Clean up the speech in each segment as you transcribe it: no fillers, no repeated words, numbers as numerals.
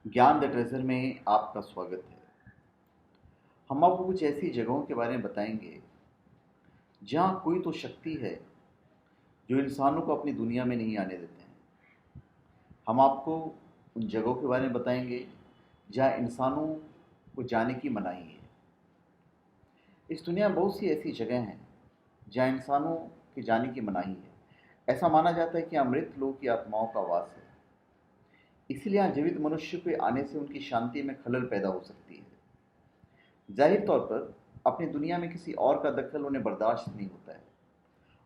ज्ञान the treasure में आपका स्वागत है। हम आपको कुछ ऐसी जगहों के बारे में बताएंगे जहाँ कोई तो शक्ति है जो इंसानों को अपनी दुनिया में नहीं आने देते हैं। हम आपको उन जगहों के बारे में बताएंगे जहाँ इंसानों को जाने की मनाही है। इस दुनिया में बहुत सी ऐसी जगह हैं जहाँ इंसानों के जाने की मनाही है। ऐसा माना जाता है कि अमृत लोक की आत्माओं का वास है, इसलिए यहाँ जीवित मनुष्य के आने से उनकी शांति में खलल पैदा हो सकती है। जाहिर तौर पर अपनी दुनिया में किसी और का दखल उन्हें बर्दाश्त नहीं होता है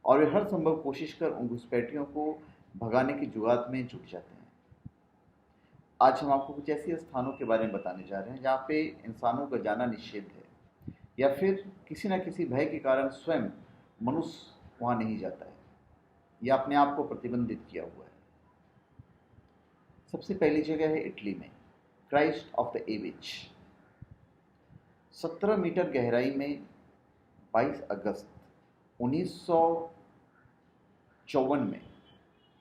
और वे हर संभव कोशिश कर उन घुसपैठियों को भगाने की जुगात में जुट जाते हैं। आज हम आपको कुछ ऐसे स्थानों के बारे में बताने जा रहे हैं जहाँ पे इंसानों का जाना निषेध है या फिर किसी न किसी भय के कारण स्वयं मनुष्य वहाँ नहीं जाता है या अपने आप को प्रतिबंधित किया हुआ है। सबसे पहली जगह है इटली में Christ of the abyss. 17 metre गहराई में 22 अगस्त 1954 में,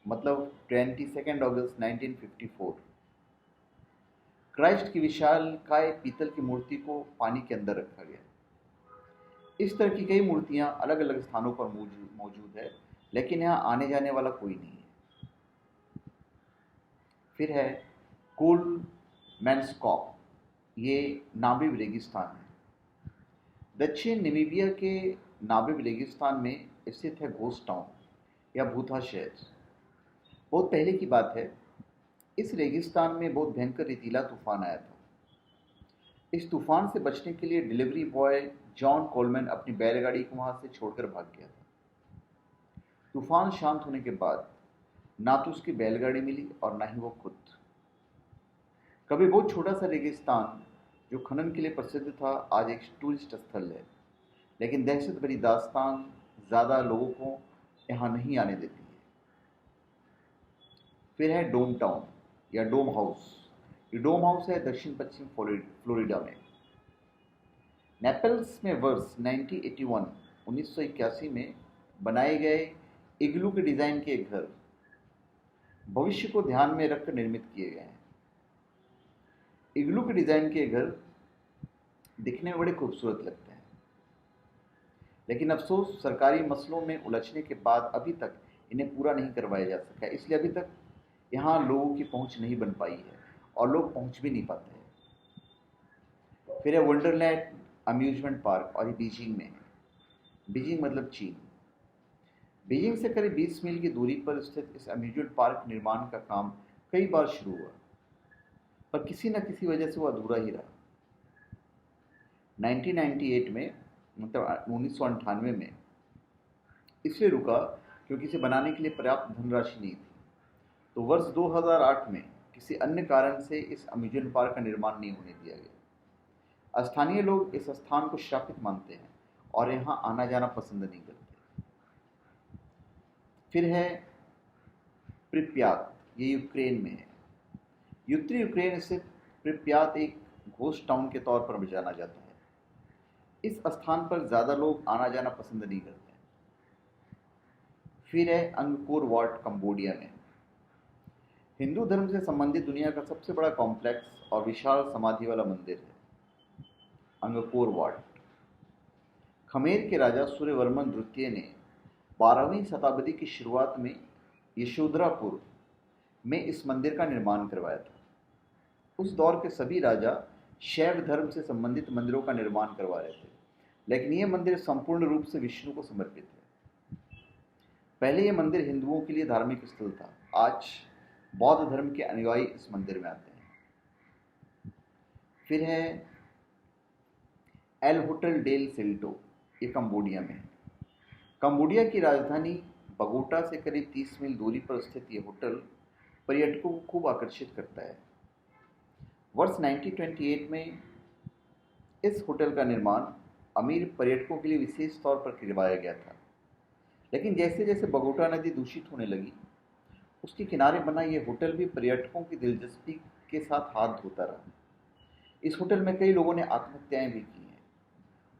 मतलब 22 अगस्त 1954, क्राइस्ट की विशालकाय पीतल की मूर्ति को पानी के अंदर रखा गया। इस तरह की कई मूर्तियां अलग अलग स्थानों पर मौजूद है, लेकिन यहाँ आने जाने वाला कोई नहीं है। फिर है कोल मैनस्कॉप, ये नाबिब रेगिस्तान है। दक्षिण नामीबिया के नाबिब रेगिस्तान में स्थित है घोस्ट टाउन या भूथा शहर। बहुत पहले की बात है, इस रेगिस्तान में बहुत भयंकर रेतीला तूफान आया था। इस तूफान से बचने के लिए डिलीवरी बॉय जॉन कोलमैन अपनी बैलगाड़ी को वहां से छोड़कर भाग गया था। तूफान शांत होने के बाद ना तो उसकी बैलगाड़ी मिली और ना ही वो खुद। कभी बहुत छोटा सा रेगिस्तान जो खनन के लिए प्रसिद्ध था, आज एक टूरिस्ट स्थल है, लेकिन दहशत भरी दास्तान ज़्यादा लोगों को यहाँ नहीं आने देती है। फिर है डोम टाउन या डोम हाउस। ये डोम हाउस है दक्षिण पश्चिम फ्लोरिडा में। नेपल्स में वर्ष 1981 में बनाए गए इग्लू के डिज़ाइन के घर भविष्य को ध्यान में रखकर निर्मित किए गए हैं। इग्लू के डिज़ाइन के घर दिखने में बड़े खूबसूरत लगते हैं, लेकिन अफसोस सरकारी मसलों में उलझने के बाद अभी तक इन्हें पूरा नहीं करवाया जा सका, इसलिए अभी तक यहाँ लोगों की पहुँच नहीं बन पाई है और लोग पहुँच भी नहीं पाते हैं। फिर है वंडरलैंड अम्यूजमेंट पार्क, और ये बीजिंग में है। बीजिंग मतलब चीन। बीजिंग से करीब 20 मील की दूरी पर स्थित इस अम्यूजमेंट पार्क निर्माण का काम कई बार शुरू हुआ, पर किसी न किसी वजह से वो अधूरा ही रहा। 1998 में, मतलब 1998 में इसलिए रुका क्योंकि इसे बनाने के लिए पर्याप्त धनराशि नहीं थी। तो वर्ष 2008 में किसी अन्य कारण से इस अम्यूजमेंट पार्क का निर्माण नहीं होने दिया गया। स्थानीय लोग इस स्थान को श्रापित मानते हैं और यहाँ आना जाना पसंद नहीं करते। फिर है प्रिप्यात, ये यूक्रेन में है। उत्तरी यूक्रेन स्थित प्रिप्यात एक घोस्ट टाउन के तौर पर जाना जाता है। इस स्थान पर ज़्यादा लोग आना जाना पसंद नहीं करते हैं। फिर है अंगकोर वाट, कंबोडिया में। हिंदू धर्म से संबंधित दुनिया का सबसे बड़ा कॉम्प्लेक्स और विशाल समाधि वाला मंदिर है अंगकोर वाट। खमेर के राजा सूर्यवर्मन द्वितीय ने 12वीं शताब्दी की शुरुआत में यशोधरापुर में इस मंदिर का निर्माण करवाया था। उस दौर के सभी राजा शैव धर्म से संबंधित मंदिरों का निर्माण करवा रहे थे, लेकिन यह मंदिर संपूर्ण रूप से विष्णु को समर्पित है। पहले यह मंदिर हिंदुओं के लिए धार्मिक स्थल था, आज बौद्ध धर्म के अनुयायी इस मंदिर में आते हैं। फिर है एल होटल डेल सेल्टो, ये कंबोडिया में है। कंबोडिया की राजधानी बगोटा से करीब 30 मील दूरी पर स्थित यह होटल पर्यटकों को खूब आकर्षित करता है। वर्ष 1928 में इस होटल का निर्माण अमीर पर्यटकों के लिए विशेष तौर पर करवाया गया था, लेकिन जैसे जैसे बगोटा नदी दूषित होने लगी, उसके किनारे बना यह होटल भी पर्यटकों की दिलचस्पी के साथ हाथ धोता रहा। इस होटल में कई लोगों ने आत्महत्याएं भी की हैं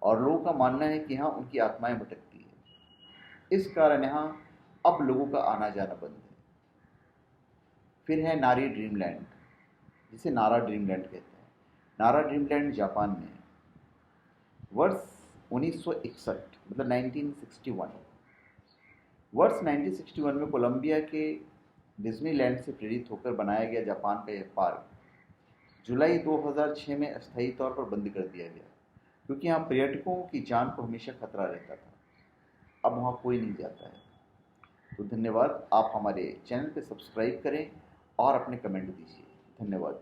और लोगों का मानना है कि यहाँ उनकी आत्माएं भटकती है। इस कारण यहाँ अब लोगों का आना जाना बंद है। फिर है नारी ड्रीमलैंड, जिसे नारा ड्रीमलैंड कहते हैं। नारा ड्रीमलैंड जापान में है। वर्ष 1961 मतलब 1961, वर्ष 1961 में कोलंबिया के डिज्नीलैंड से प्रेरित होकर बनाया गया जापान का यह पार्क जुलाई 2006 में अस्थायी तौर पर बंद कर दिया गया, क्योंकि यहाँ पर्यटकों की जान को हमेशा खतरा रहता था। अब वहाँ कोई नहीं जाता है। तो धन्यवाद, आप हमारे चैनल पे सब्सक्राइब करें और अपने कमेंट दीजिए। धन्यवाद।